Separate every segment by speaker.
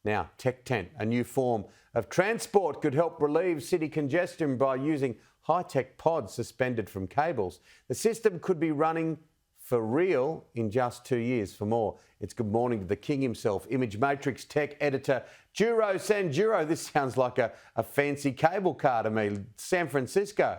Speaker 1: Now, Tech Tent, a new form of transport, could help relieve city congestion by using high-tech pods suspended from cables. The system could be running for real in just 2 years. For more, it's good morning to the king himself, Image Matrix tech editor Djuro. Djuro, this sounds like a fancy cable car to me. San Francisco.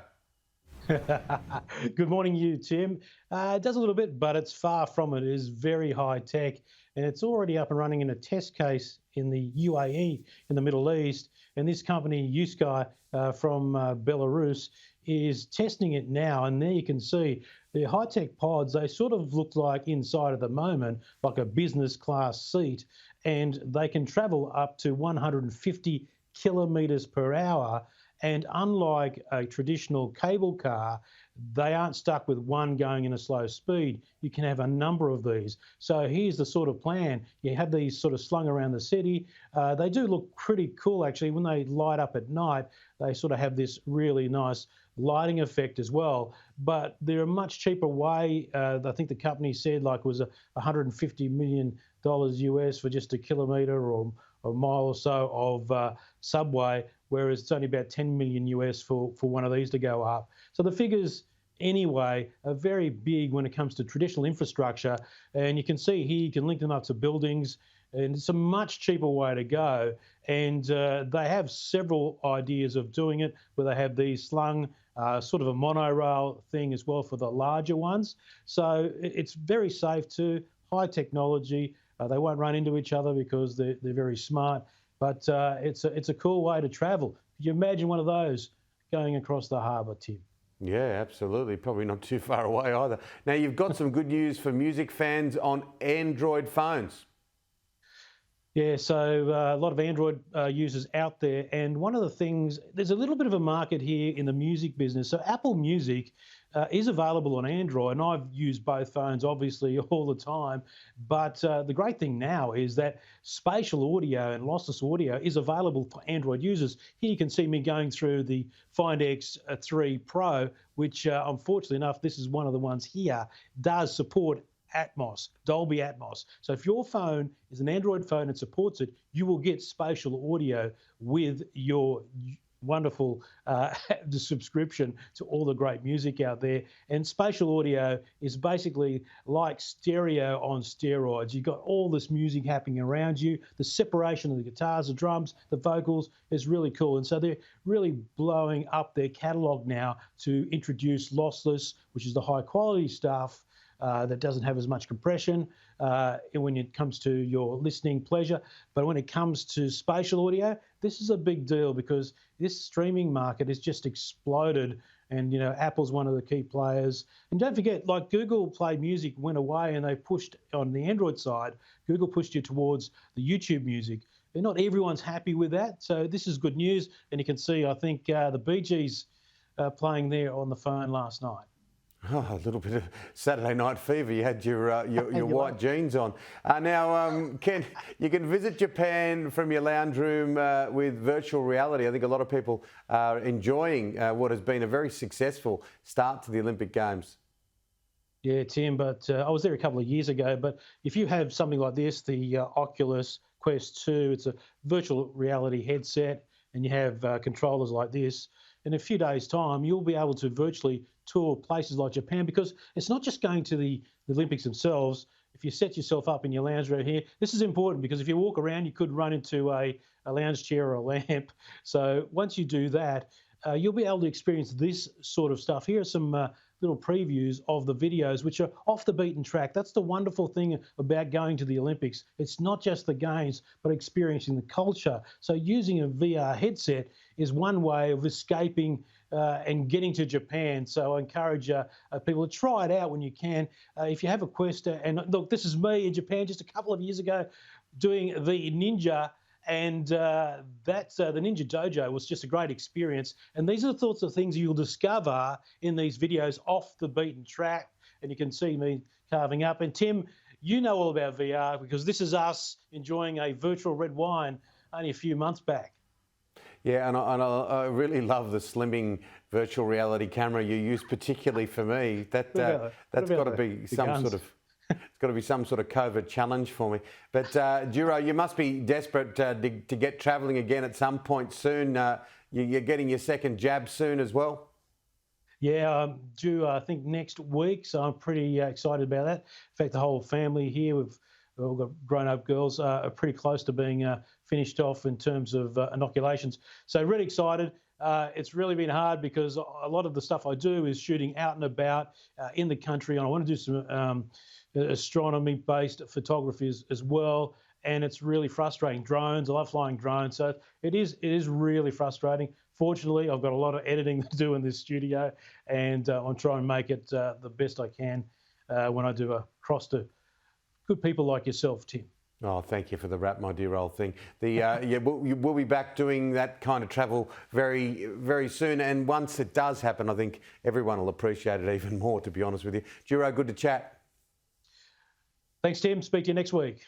Speaker 2: Good morning, you, Tim. It does a little bit, but it's far from it. It is very high tech, and it's already up and running in a test case in the UAE, in the Middle East. And this company, uSky, from Belarus, is testing it now. And there you can see the high-tech pods, they sort of look like inside at the moment, like a business class seat, and they can travel up to 150 kilometres per hour. And unlike a traditional cable car, they aren't stuck with one going in a slow speed. You can have a number of these. So here's the sort of plan. You have these sort of slung around the city. They do look pretty cool, actually. When they light up at night, they sort of have this really nice lighting effect as well. But they're a much cheaper way. I think the company said like it was $150 million US for just a kilometre or a mile or so of subway, whereas it's only about 10 million US for one of these to go up. So the figures anyway are very big when it comes to traditional infrastructure. And you can see here, you can link them up to buildings, and it's a much cheaper way to go. And they have several ideas of doing it, where they have these slung, sort of a monorail thing as well for the larger ones. So it's very safe too, high technology. They won't run into each other because they're very smart. But it's a cool way to travel. Could you imagine one of those going across the harbour, Tim?
Speaker 1: Yeah, absolutely. Probably not too far away either. Now, you've got some good news for music fans on Android phones.
Speaker 2: Yeah, so a lot of Android users out there. And one of the things, there's a little bit of a market here in the music business. So Apple Music is available on Android, and I've used both phones obviously all the time. But the great thing now is that spatial audio and lossless audio is available for Android users. Here you can see me going through the Find X3 Pro, which unfortunately enough, this is one of the ones here, does support Atmos, Dolby Atmos. So if your phone is an Android phone and supports it, you will get spatial audio with your wonderful subscription to all the great music out there. And spatial audio is basically like stereo on steroids. You've got all this music happening around you. The separation of the guitars, the drums, the vocals is really cool. And so they're really blowing up their catalog now to introduce lossless, which is the high quality stuff, that doesn't have as much compression when it comes to your listening pleasure. But when it comes to spatial audio, this is a big deal because this streaming market has just exploded. And, you know, Apple's one of the key players. And don't forget, like Google Play Music went away and they pushed on the Android side, Google pushed you towards the YouTube Music. And not everyone's happy with that. So this is good news. And you can see, I think, the Bee Gees playing there on the phone last night.
Speaker 1: Oh, a little bit of Saturday night fever. You had your white jeans on. Now, Ken, you can visit Japan from your lounge room with virtual reality. I think a lot of people are enjoying what has been a very successful start to the Olympic Games.
Speaker 2: Yeah, Tim, but I was there a couple of years ago. But if you have something like this, the Oculus Quest 2, it's a virtual reality headset, and you have controllers like this. In a few days' time, you'll be able to virtually tour places like Japan, because it's not just going to the Olympics themselves. If you set yourself up in your lounge room here, this is important because if you walk around, you could run into a lounge chair or a lamp. So once you do that, you'll be able to experience this sort of stuff. Here are some little previews of the videos, which are off the beaten track. That's the wonderful thing about going to the Olympics. It's not just the games, but experiencing the culture. So using a VR headset is one way of escaping and getting to Japan. So I encourage people to try it out when you can. If you have a Quest, and look, this is me in Japan just a couple of years ago doing the Ninja, and the Ninja Dojo was just a great experience. And these are the sorts of things you'll discover in these videos off the beaten track. And you can see me carving up. And Tim, you know all about VR because this is us enjoying a virtual red wine only a few months back.
Speaker 1: Yeah, and I really love the slimming virtual reality camera you use, particularly for me. That's got to be some sort of It's got to be some sort of COVID challenge for me. But Djuro, you must be desperate to get travelling again at some point soon. You're getting your second jab soon as well?
Speaker 2: Yeah, I'm due, I think, next week, so I'm pretty excited about that. In fact, the whole family here, we've all got grown-up girls, are pretty close to being finished off in terms of inoculations. So really excited. It's really been hard because a lot of the stuff I do is shooting out and about in the country, and I want to do some astronomy-based photography as well. And it's really frustrating. Drones, I love flying drones, so it is really frustrating. Fortunately, I've got a lot of editing to do in this studio, and I'm trying to make it the best I can when I do across to good people like yourself, Tim.
Speaker 1: Oh, thank you for the wrap, my dear old thing. We'll be back doing that kind of travel very, very soon. And once it does happen, I think everyone will appreciate it even more, to be honest with you. Djuro, good to chat.
Speaker 2: Thanks, Tim. Speak to you next week.